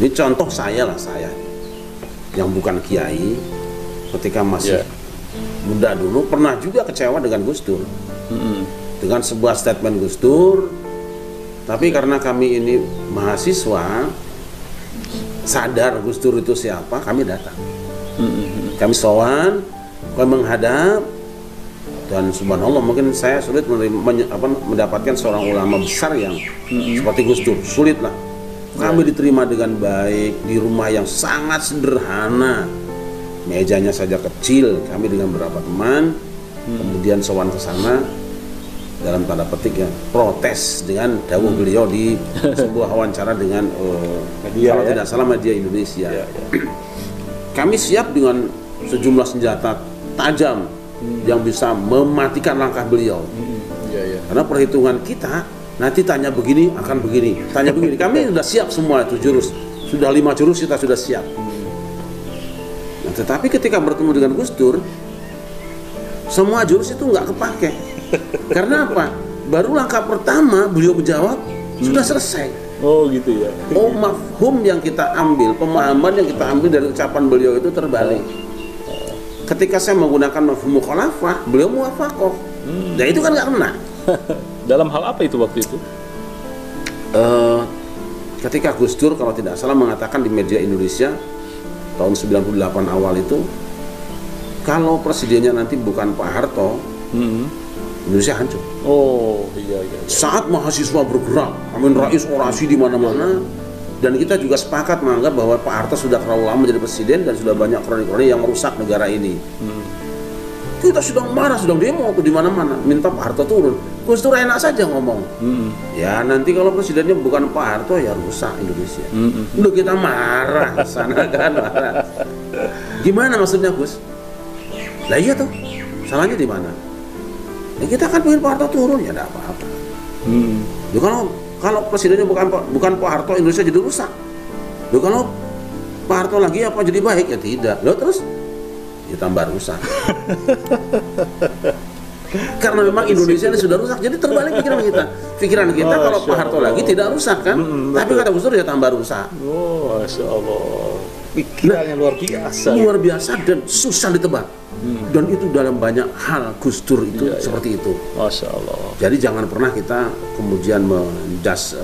Ini contoh saya lah, saya yang bukan kiai, ketika masih muda dulu pernah juga kecewa dengan Gus Dur, dengan sebuah statement Gus Dur. Tapi karena kami ini mahasiswa sadar Gus Dur itu siapa, kami datang, kami sowan, kami menghadap, dan subhanallah mungkin saya sulit mendapatkan seorang ulama besar yang seperti Gus Dur, sulit lah. Kami diterima dengan baik di rumah yang sangat sederhana, mejanya saja kecil, kami dengan beberapa teman, kemudian sowan ke sana dalam tanda petik ya, protes dengan dawuh beliau di sebuah wawancara dengan media, kalau tidak salah media Indonesia. Kami siap dengan sejumlah senjata tajam yang bisa mematikan langkah beliau. Karena perhitungan kita nanti tanya begini akan begini, tanya begini. Kami sudah siap semua itu jurus, sudah 5 jurus kita sudah siap. Nah, tetapi ketika bertemu dengan Gus Dur, semua jurus itu nggak kepake. Karena apa? Baru langkah pertama beliau menjawab sudah selesai. Oh gitu ya. Oh, mafhum yang kita ambil, pemahaman yang kita ambil dari ucapan beliau itu terbalik. Ketika saya menggunakan mafhum mukhalafah, beliau muwafaqah. Nah itu kan nggak kena. Dalam hal apa itu waktu itu? Ketika Gus Dur kalau tidak salah mengatakan di media Indonesia tahun 98 awal itu, kalau presidennya nanti bukan Pak Harto, Indonesia hancur. Oh iya. Saat mahasiswa bergerak, Amin Rais orasi di mana-mana, dan kita juga sepakat menganggap bahwa Pak Harto sudah terlalu lama menjadi presiden dan sudah banyak kroni-kroni yang merusak negara ini. Kita sedang marah, sedang demo tuh di mana-mana, minta Pak Harto turun. Gus Dur enak saja ngomong. Ya nanti kalau presidennya bukan Pak Harto ya rusak Indonesia. Udah kita marah sana kan marah. Gimana maksudnya Gus? Lah iya tuh, salahnya di mana? Ya kita kan pengen Pak Harto turun ya, tidak apa-apa. Ya kalau presidennya bukan Pak Harto, Indonesia jadi rusak. Ya kalau Pak Harto lagi apa jadi baik? Ya tidak. Loh terus ya tambah rusak. Karena memang Indonesia ini sudah rusak, jadi terbalik pikiran kita kalau Pak Harto lagi tidak rusak kan, tapi kata Gus Dur ya tambah rusak. Oh, Masya Allah, pikirannya luar biasa dan susah ditebak. Dan itu dalam banyak hal Gus Dur itu seperti itu. Masya Allah. Jadi jangan pernah kita kemudian menjas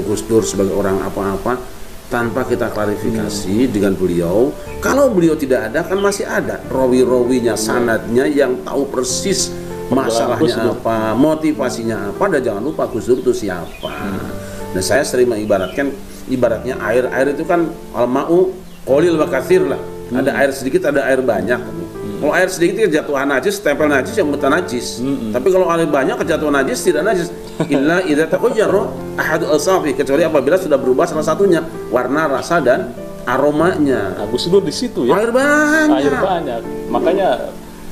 Gus Dur sebagai orang apa-apa tanpa kita klarifikasi dengan beliau. Kalau beliau tidak ada, kan masih ada rawi-rawinya, sanadnya yang tahu persis masalahnya apa, motivasinya apa, dan jangan lupa Gus Dur itu siapa. Nah saya sering ibaratnya air itu kan al-ma'u qalil wa katsir lah. Ada air sedikit, ada air banyak. Kalau air sedikit kejatuhan najis, tempel najis yang mutan najis. Tapi kalau air banyak kejatuhan najis tidak najis. Illa idza taghayyara ahadu asafi, kecuali apabila sudah berubah salah satunya warna, rasa dan aromanya. Nah, Gus Dur di situ ya. Air banyak. Makanya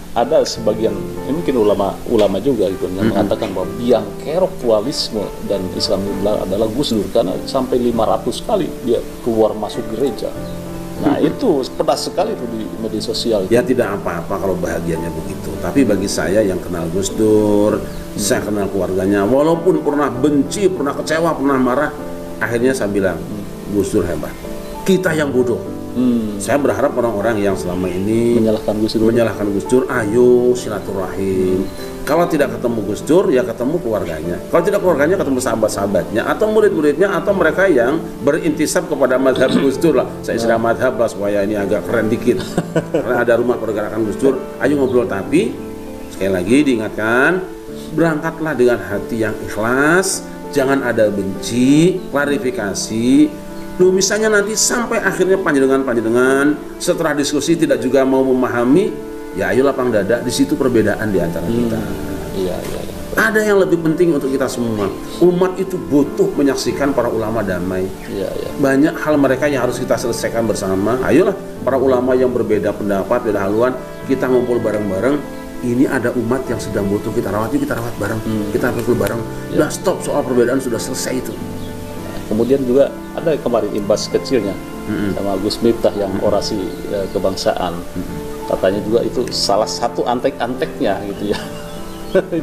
ada sebagian mungkin ulama juga gitu yang mengatakan bahwa biang kerok pluralisme dan Islam adalah Gus Dur, karena sampai 500 kali dia keluar masuk gereja. Nah itu pedas sekali tuh di media sosial. Ya tidak apa-apa kalau bahagianya begitu. Tapi bagi saya yang kenal Gus Dur, saya kenal keluarganya, walaupun pernah benci, pernah kecewa, pernah marah, akhirnya saya bilang Gus Dur hebat. Kita yang bodoh. Saya berharap orang-orang yang selama ini menyalahkan Gus Dur, ayo silaturahim. Kalau tidak ketemu Gus Dur, ya ketemu keluarganya. Kalau tidak keluarganya, ketemu sahabat-sahabatnya atau murid-muridnya atau mereka yang berintisab kepada madhab Gus Dur lah. Saya istilah madhab lah supaya ini agak keren dikit. Karena ada rumah pergerakan Gus Dur. Ayo ngobrol, tapi sekali lagi diingatkan, berangkatlah dengan hati yang ikhlas, jangan ada benci, klarifikasi. Loh, misalnya nanti sampai akhirnya panjenengan setelah diskusi tidak juga mau memahami, ya ayo lapang dada, di situ perbedaan di antara kita. Iya. Ada yang lebih penting untuk kita semua. Umat itu butuh menyaksikan para ulama damai. Banyak hal mereka yang harus kita selesaikan bersama. Ayolah para ulama yang berbeda pendapat, beda haluan, kita ngumpul bareng-bareng. Ini ada umat yang sedang butuh kita rawat, yuk kita rawat bareng, kita pikul bareng. Udah stop soal perbedaan, sudah selesai itu. Kemudian juga ada kemarin imbas kecilnya sama Gus Miftah yang orasi kebangsaan. Katanya juga itu salah satu antek-anteknya gitu ya.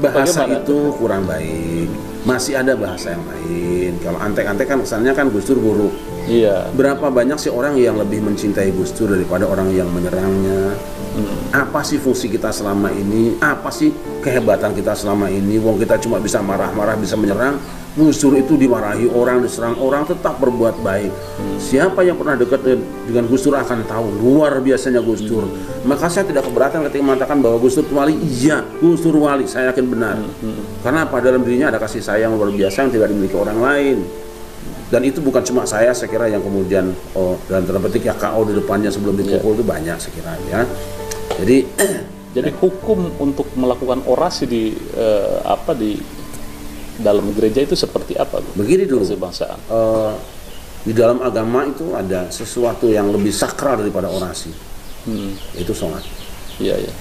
Bahasa itu kurang baik. Masih ada bahasa yang lain. Kalau antek-antek kan kesannya kan Gus Dur buruk. Iya. Berapa banyak sih orang yang lebih mencintai Gus Dur daripada orang yang menyerangnya? Apa sih fungsi kita selama ini? Apa sih kehebatan kita selama ini? Wong kita cuma bisa marah-marah, bisa menyerang. Gus Dur itu dimarahi orang, diserang orang, tetap berbuat baik. Siapa yang pernah dekat dengan Gus Dur akan tahu luar biasanya Gus Dur. Maka saya tidak keberatan ketika mengatakan bahwa Gus Dur wali. Iya, Gus Dur wali, saya yakin benar. Karena apa? Dalam dirinya ada kasih sayang luar biasa yang tidak dimiliki orang lain. Dan itu bukan cuma saya kira yang kemudian dalam tanda petik ya KO di depannya sebelum dipukul itu banyak saya kira ya. Jadi hukum untuk melakukan orasi di dalam gereja itu seperti apa? Begini dulu. Kebangsaan. Di dalam agama itu ada sesuatu yang lebih sakral daripada orasi. Yaitu sholat. Iya, iya.